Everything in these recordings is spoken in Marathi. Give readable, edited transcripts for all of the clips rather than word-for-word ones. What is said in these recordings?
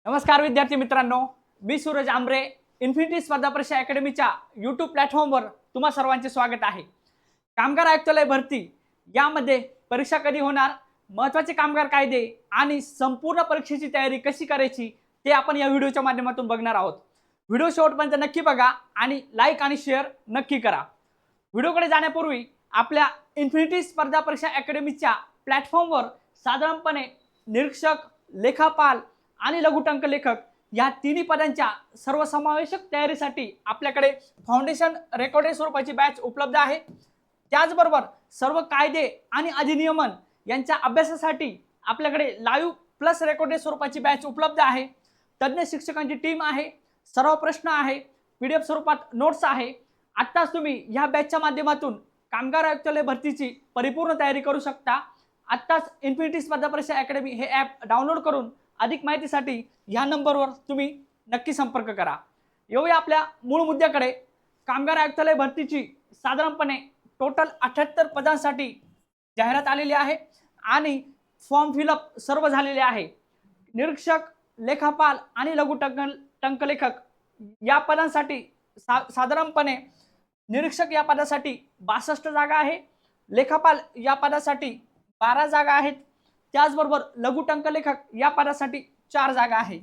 नमस्कार विद्यार्थी मित्रांनो, मी सूरज आंबरे इन्फिनिटी स्पर्धा परीक्षा अकॅडमीच्या यूट्यूब प्लॅटफॉर्मवर तुम्हा सर्वांचे स्वागत आहे। कामगार आयुक्तालय भरती यामध्ये परीक्षा कधी होणार, महत्त्वाचे कामगार कायदे आणि संपूर्ण परीक्षेची तयारी कशी करायची ते आपण या व्हिडिओच्या माध्यमातून बघणार आहोत। व्हिडिओ शेवटपर्यंत नक्की बघा आणि लाईक आणि शेअर नक्की करा। व्हिडिओकडे जाण्यापूर्वी आपल्या इन्फिनिटी स्पर्धा परीक्षा अकॅडमीच्या प्लॅटफॉर्मवर साधारणपणे निरीक्षक, लेखापाल आणि लघुटंक लेखक या तिन्ही पदांच्या सर्वसमावेशक तयारीसाठी आपल्याकडे फाउंडेशन रेकॉर्डेड स्वरूपाची बॅच उपलब्ध आहे। त्याचबरोबर सर्व कायदे आणि अधिनियमन यांच्या अभ्यासासाठी आपल्याकडे लाईव्ह प्लस रेकॉर्डेड स्वरूपाची बॅच उपलब्ध आहे। तज्ञ शिक्षकांची टीम आहे, सर्व प्रश्न आहे, PDF स्वरूपात नोट्स आहे। आत्ताच तुम्ही ह्या बॅचच्या माध्यमातून कामगार आयुक्तालय भरतीची परिपूर्ण तयारी करू शकता। आत्ताच इन्फिनिटी स्पर्धा परीक्षा अकॅडमी हे ॲप डाउनलोड करून अधिक माहितीसाठी ह्या नंबरवर तुम्ही नक्की संपर्क करा। येऊया आपल्या मूळ मुद्द्याकडे। कामगार आयुक्तालय भरतीची साधारणपणे टोटल 78 पदांसाठी जाहिरात आलेली आहे आणि फॉर्म फिलअप सर्व झालेले आहे। निरीक्षक, लेखापाल आणि लघुटंक लेखक या पदांसाठी साधारणपणे निरीक्षक या पदासाठी 62 जागा आहे, लेखापाल या पदासाठी 12 जागा आहेत, त्याचबरोबर लघुटंक लेखक या पदासाठी 4 जागा आहे।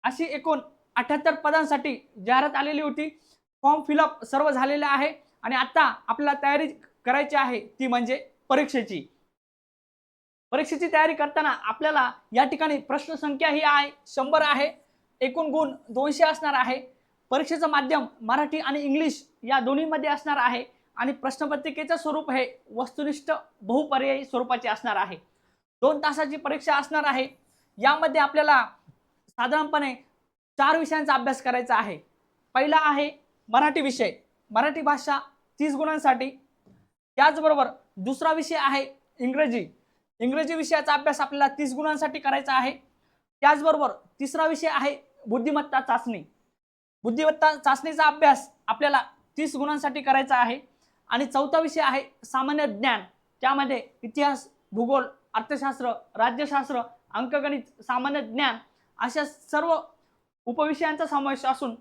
अशी एकूण 78 पदांसाठी जाहिरात आलेली होती। फॉर्म फिलअप सर्व झालेले आहे आणि आता आपल्याला तयारी करायची आहे ती म्हणजे परीक्षेची। परीक्षेची तयारी करताना आपल्याला या ठिकाणी प्रश्न संख्या ही आहे 100 आहे, एकूण गुण 200 असणार आहे। परीक्षेचं माध्यम मराठी आणि इंग्लिश या दोन्हीमध्ये असणार आहे आणि प्रश्नपत्रिकेचं स्वरूप हे वस्तुनिष्ठ बहुपर्यायी स्वरूपाचे असणार आहे। 2 तासाची परीक्षा असणार आहे। यामध्ये आपल्याला साधारणपणे 4 विषयांचा अभ्यास करायचा आहे। पहिला आहे मराठी विषय, मराठी भाषा 30 गुणांसाठी। त्याचबरोबर दुसरा विषय आहे इंग्रजी, इंग्रजी विषयाचा अभ्यास आपल्याला 30 गुणांसाठी करायचा आहे। त्याचबरोबर तिसरा विषय आहे बुद्धिमत्ता चाचणी, बुद्धिमत्ता चाचणीचा अभ्यास आपल्याला 30 गुणांसाठी करायचा आहे। आणि चौथा विषय आहे सामान्य ज्ञान, त्यामध्ये इतिहास, भूगोल, अर्थशास्त्र, राज्यशास्त्र, अंकगणित, सामान्य ज्ञान अशा सर्व उपविषयांचा समावेश असून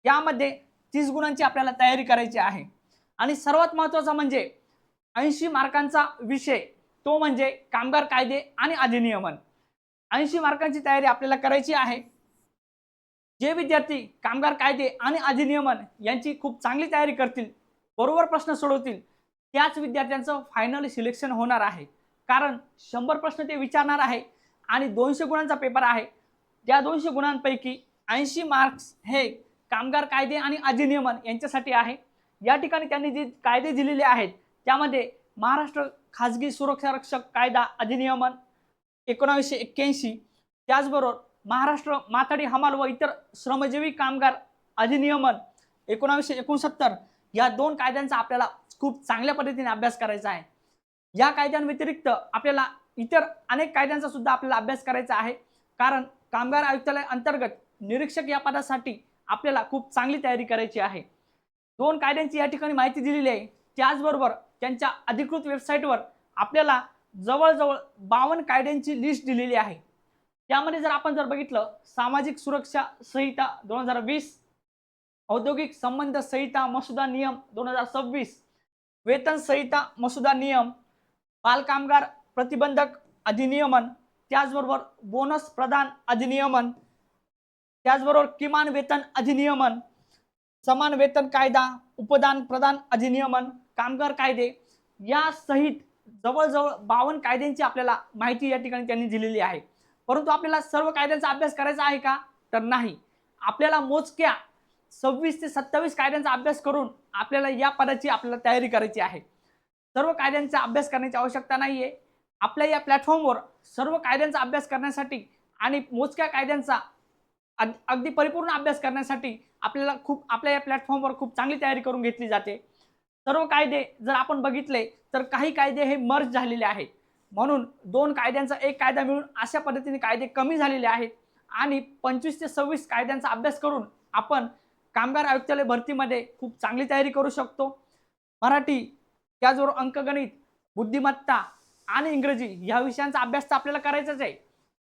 यामध्ये 30 गुणांची आपल्याला तयारी करायची आहे। आणि सर्वात महत्त्वाचा म्हणजे 80 मार्कांचा विषय, तो म्हणजे कामगार कायदे आणि अधिनियमन। 80 मार्कांची तयारी आपल्याला करायची आहे। जे विद्यार्थी कामगार कायदे आणि अधिनियमन यांची खूप चांगली तयारी करतील, बरोबर प्रश्न सोडवतील, त्याच विद्यार्थ्यांचं फायनल सिलेक्शन होणार आहे। कारण 100 प्रश्न ते विचारणार आहे आणि 200 गुणांचा पेपर आहे। त्या 200 गुणांपैकी 80 मार्क्स हे कामगार कायदे आणि अधिनियमन यांच्यासाठी आहे। या ठिकाणी त्यांनी जे कायदे दिलेले आहेत त्यामध्ये महाराष्ट्र खाजगी सुरक्षा रक्षक कायदा अधिनियमन 1981, त्याचबरोबर महाराष्ट्र माथाडी हमाल व इतर श्रमजीवी कामगार अधिनियमन 1969 या 2 कायद्यांचा आपल्याला खूप चांगल्या पद्धतीने अभ्यास करायचा आहे। या कायद्यांव्यतिरिक्त आपल्याला इतर अनेक कायद्यांचा सुद्धा आपल्याला अभ्यास करायचा आहे। कारण कामगार आयुक्तालय अंतर्गत निरीक्षक या पदासाठी आपल्याला खूप चांगली तयारी करायची आहे। 2 कायद्यांची या ठिकाणी माहिती दिलेली आहे। त्याचबरोबर त्यांच्या अधिकृत वेबसाईटवर आपल्याला जवळजवळ 52 कायद्यांची लिस्ट दिलेली आहे। त्यामध्ये जर आपण बघितलं, सामाजिक सुरक्षा संहिता 2020, औद्योगिक संबंध संहिता मसुदा नियम 2026, वेतन संहिता मसुदा नियम, बाल कामगार प्रतिबंधक अधिनियमन, त्याचबरोबर बोनस प्रदान अधिनियमन, त्याचबरोबर किमान वेतन अधिनियमन, समान वेतन कायदा, उपदान प्रदान अधिनियमन, कामगार कायदे या सहित जवळजवळ 52 कायद्यांची आपल्याला माहिती या ठिकाणी त्यांनी दिलेली आहे। परंतु आपल्याला सर्व कायद्यांचा अभ्यास करायचा आहे का, तर नाही। आपल्याला मोजक्या 26 ते 27 कायद्यांचा अभ्यास करून आपल्याला या पदाची आपल्याला तयारी करायची आहे। सर्व कायद्यांचा अभ्यास करण्याची आवश्यकता नाहीये। आपल्या या प्लॅटफॉर्मवर सर्व कायद्यांचा अभ्यास करण्यासाठी आणि मोजक्या कायद्यांचा अगदी परिपूर्ण अभ्यास करण्यासाठी आपल्या या प्लॅटफॉर्मवर खूप चांगली तयारी करून घेतली जाते। सर्व कायदे जर आपण बघितले तर काही कायदे हे मर्ज झालेले आहेत, म्हणून 2 कायद्यांचा एक कायदा मिळून अशा पद्धतीने कायदे कमी झालेले आहेत आणि 25 ते 26 कायद्यांचा अभ्यास करून आपण कामगार आयुक्तालय भरतीमध्ये खूप चांगली तयारी करू शकतो। मराठी, त्याचबरोबर अंकगणित, बुद्धिमत्ता आणि इंग्रजी या विषयांचा अभ्यास तर आपल्याला करायचाच आहे।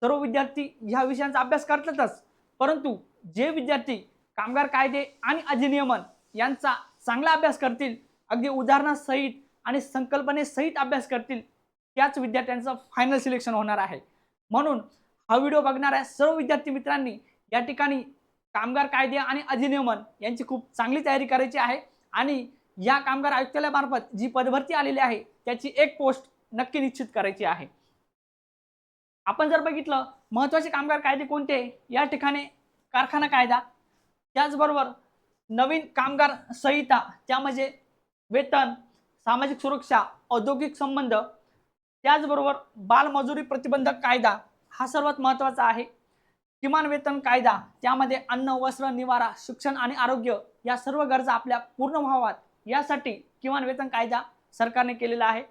सर्व विद्यार्थी ह्या विषयांचा अभ्यास करतातच, परंतु जे विद्यार्थी कामगार कायदे आणि अधिनियमन यांचा चांगला अभ्यास करतील, अगदी उदाहरणासहित आणि संकल्पनेसहित अभ्यास करतील, त्याच विद्यार्थ्यांचं फायनल सिलेक्शन होणार आहे। म्हणून हा व्हिडिओ बघणाऱ्या सर्व विद्यार्थी मित्रांनी या ठिकाणी कामगार कायदे आणि अधिनियमन यांची खूप चांगली तयारी करायची आहे आणि या कामगार आयुक्तालयामार्फत जी पदभरती आलेली आहे त्याची एक पोस्ट नक्की निश्चित करायची आहे। आपण जर बघितलं महत्त्वाचे कामगार कायदे कोणते, या ठिकाणी कारखाना कायदा, त्याचबरोबर नवीन कामगार संहिता, त्यामध्ये वेतन, सामाजिक सुरक्षा, औद्योगिक संबंध, त्याचबरोबर बालमजुरी प्रतिबंधक कायदा हा सर्वात महत्त्वाचा आहे। किमान वेतन कायदा, त्यामध्ये अन्न, वस्त्र, निवारा, शिक्षण आणि आरोग्य या सर्व गरजा आपल्या पूर्ण व्हाव्यात यासाठी किमान वेतन कायदा सरकारने केलेला आहे।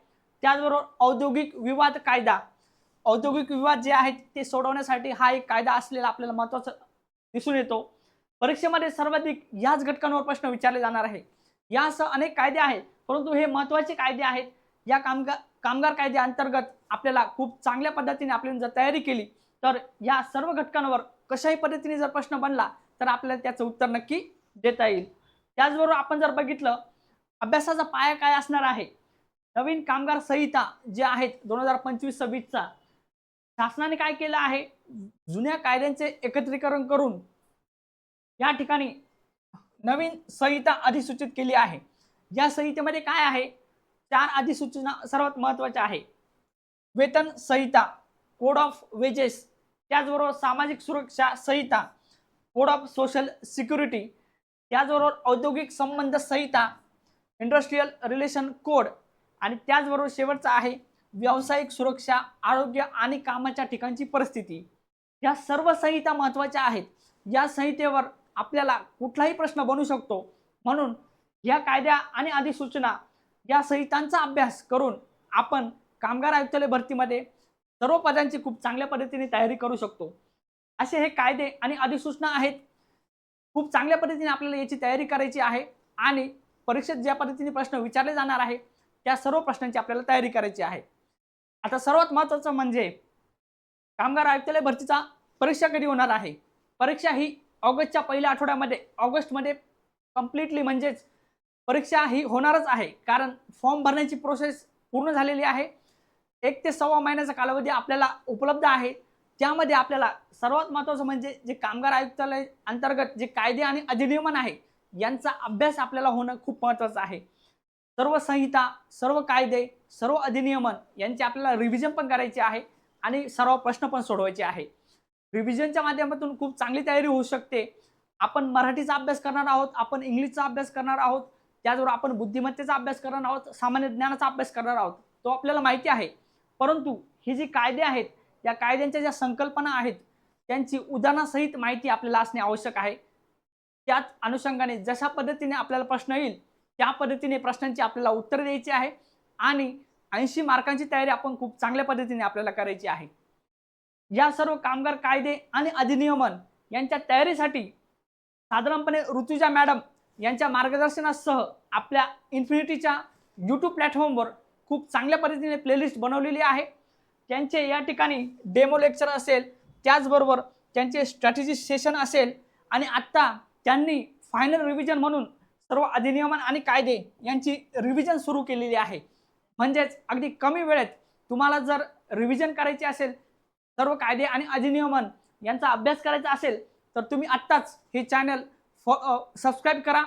त्याचबरोबर औद्योगिक विवाद कायदा, औद्योगिक विवाद जे आहेत ते सोडवण्यासाठी हा एक कायदा असलेला आपल्याला महत्त्वाचा दिसून येतो। परीक्षेमध्ये सर्वाधिक याच घटकांवर प्रश्न विचारले जाणार आहे। यासह अनेक कायदे आहेत, परंतु हे महत्त्वाचे कायदे आहेत। या कामगार कायद्या अंतर्गत आपल्याला खूप चांगल्या पद्धतीने आपण जर तयारी केली तर या सर्व घटकांवर कशाही पद्धतीने जर प्रश्न बनला तर आपल्याला त्याचं उत्तर नक्की देता येईल। त्याचबरोबर आपण जर बघितलं अभ्यासाचा पाया काय असणार आहे, नवीन कामगार संहिता जे आहेत 2025-26 चा शासनाने काय केलं आहे, जुन्या कायद्यांचे एकत्रीकरण करून या ठिकाणी नवीन संहिता अधिसूचित केली आहे। या संहितेमध्ये काय आहे, 4 अधिसूचना सर्वात महत्त्वाच्या आहे। वेतन संहिता, कोड ऑफ वेजेस, त्याचबरोबर सामाजिक सुरक्षा संहिता, कोड ऑफ सोशल सिक्युरिटी, त्याचबरोबर औद्योगिक संबंध संहिता, इंडस्ट्रियल रिलेशन कोड आणि त्याचबरोबर शेवटचा आहे व्यावसायिक सुरक्षा, आरोग्य आणि कामाच्या ठिकाणची परिस्थिती। या सर्व संहिता महत्त्वाच्या आहेत। या संहितेवर आपल्याला कुठलाही प्रश्न बनू शकतो, म्हणून या कायद्या आणि अधिसूचना या संहितांचा अभ्यास करून आपण कामगार आयुक्तालय भरतीमध्ये सर्व पदांची खूप चांगल्या पद्धतीने तयारी करू शकतो। असे हे कायदे आणि अधिसूचना आहेत, खूप चांगल्या पद्धतीने आपल्याला याची तयारी करायची आहे आणि परीक्षेत ज्या पद्धतीने प्रश्न विचारले जाणार आहे त्या सर्व प्रश्नांची आपल्याला तयारी करायची आहे। आता सर्वात महत्त्वाचं म्हणजे कामगार आयुक्तालय भरतीचा परीक्षा कधी होणार आहे। परीक्षा ही ऑगस्टच्या पहिल्या आठवड्यामध्ये, ऑगस्टमध्ये कंप्लीटली म्हणजेच परीक्षा ही होणारच आहे, कारण फॉर्म भरण्याची प्रोसेस पूर्ण झालेली आहे। 1 ते 1.25 महिन्याचा कालावधी आपल्याला उपलब्ध आहे। त्यामध्ये आपल्याला सर्वात महत्त्वाचं म्हणजे जे कामगार आयुक्तालय अंतर्गत जे कायदे आणि अधिनियमन आहे यांचा अभ्यास आपल्याला होणं खूप महत्त्वाचं आहे। सर्व संहिता, सर्व कायदे, सर्व अधिनियमन यांची आपल्याला रिव्हिजन पण करायची आहे आणि सर्व प्रश्न पण सोडवायचे आहे। रिव्हिजनच्या माध्यमातून खूप चांगली तयारी होऊ शकते। आपण मराठीचा अभ्यास करणार आहोत, आपण इंग्लिशचा अभ्यास करणार आहोत, त्याचबरोबर आपण बुद्धिमत्तेचा अभ्यास करणार आहोत, सामान्य ज्ञानाचा अभ्यास करणार आहोत, तो आपल्याला माहिती आहे। परंतु ही जी कायदे आहेत, या कायद्यांच्या ज्या संकल्पना आहेत त्यांची उदाहरणासहित माहिती आपल्याला असणे आवश्यक आहे। त्याच अनुषंगाने जशा पद्धतीने आपल्याला प्रश्न येईल त्या पद्धतीने प्रश्नांची आपल्याला उत्तर द्यायची आहे आणि 80 मार्कांची तयारी आपण खूप चांगल्या पद्धतीने आपल्याला करायची आहे। या सर्व कामगार कायदे आणि अधिनियमन यांच्या तयारीसाठी साधारणपणे ऋतुजा मॅडम यांच्या मार्गदर्शनासह आपल्या इन्फिनिटीच्या यूट्यूब प्लॅटफॉर्मवर खूप चांगल्या पद्धतीने प्लेलिस्ट बनवलेली आहे। त्यांचे या ठिकाणी डेमो लेक्चर असेल, त्याचबरोबर त्यांचे स्ट्रॅटेजी सेशन असेल आणि आत्ता त्यांनी फायनल रिव्हिजन म्हणून सर्व अधिनियमन आणि कायदे यांची रिव्हिजन सुरू केलेली आहे। म्हणजेच अगदी कमी वेळेत तुम्हाला जर रिव्हिजन करायची असेल, सर्व कायदे आणि अधिनियमन यांचा अभ्यास करायचा असेल तर तुम्ही आत्ताच हे चॅनल सबस्क्राईब करा।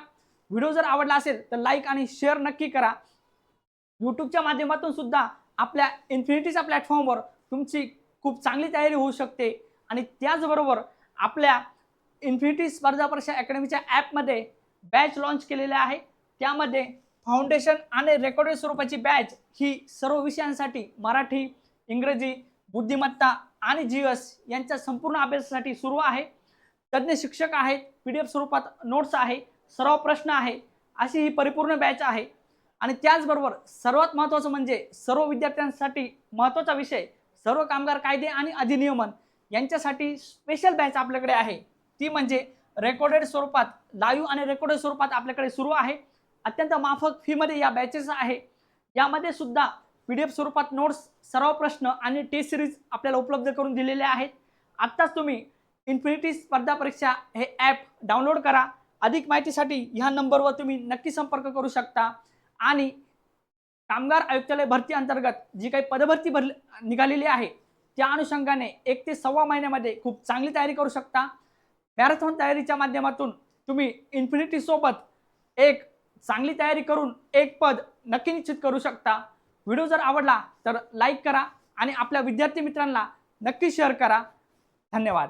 व्हिडिओ जर आवडला असेल तर लाईक आणि शेअर नक्की करा। यूट्यूबच्या माध्यमातून सुद्धा आपल्या इन्फिनिटीच्या प्लॅटफॉर्मवर तुमची खूप चांगली तयारी होऊ शकते आणि त्याचबरोबर आपल्या इन्फिनिटी स्पर्धा परीक्षा अकॅडमीच्या ॲपमध्ये बॅच लॉन्च केलेले आहे। त्यामध्ये फाउंडेशन आणि रेकॉर्डेड स्वरूपाची बॅच ही सर्व विषयांसाठी मराठी, इंग्रजी, बुद्धिमत्ता आणि जीएस यांच्या संपूर्ण अभ्यासासाठी सुरू आहे। तज्ञ शिक्षक आहेत, PDF स्वरूपात नोट्स आहे, सराव प्रश्न आहे, अशी ही परिपूर्ण बॅच आहे। आणि त्याचबरोबर सर्वात महत्त्वाचं म्हणजे सर्व विद्यार्थ्यांसाठी महत्त्वाचा विषय सर्व कामगार कायदे आणि अधिनियमन यांच्यासाठी स्पेशल बॅच आपल्याकडे आहे, ती म्हणजे रेकॉर्डेड स्वरूपात, लाईव्ह आणि रेकॉर्डेड स्वरूपात आपल्याकडे सुरू आहे। अत्यंत माफक फीमध्ये या बॅचेस आहे। यामध्ये सुद्धा PDF स्वरूपात नोट्स, सराव प्रश्न आणि टेस्ट सिरीज आपल्याला उपलब्ध करून दिलेले आहेत। आत्ताच तुम्ही इन्फिनिटी स्पर्धा परीक्षा हे ॲप डाउनलोड करा. अधिक माहितीसाठी ह्या नंबरवर तुम्ही नक्की संपर्क करू शकता. आणि कामगार आयुक्तालय भरती अंतर्गत जी काही पदभरती निघालेली आहे त्या अनुषंगाने 1 ते 1.25 महिन्यामध्ये खूप चांगली तयारी करू शकता. मॅरेथॉन तयारीच्या माध्यमातून तुम्ही इन्फिनिटी सोबत एक चांगली तयारी करून एक पद नक्की निश्चित करू शकता. व्हिडिओ जर आवडला तर लाईक करा आणि आपल्या विद्यार्थी मित्रांना नक्की शेअर करा. धन्यवाद.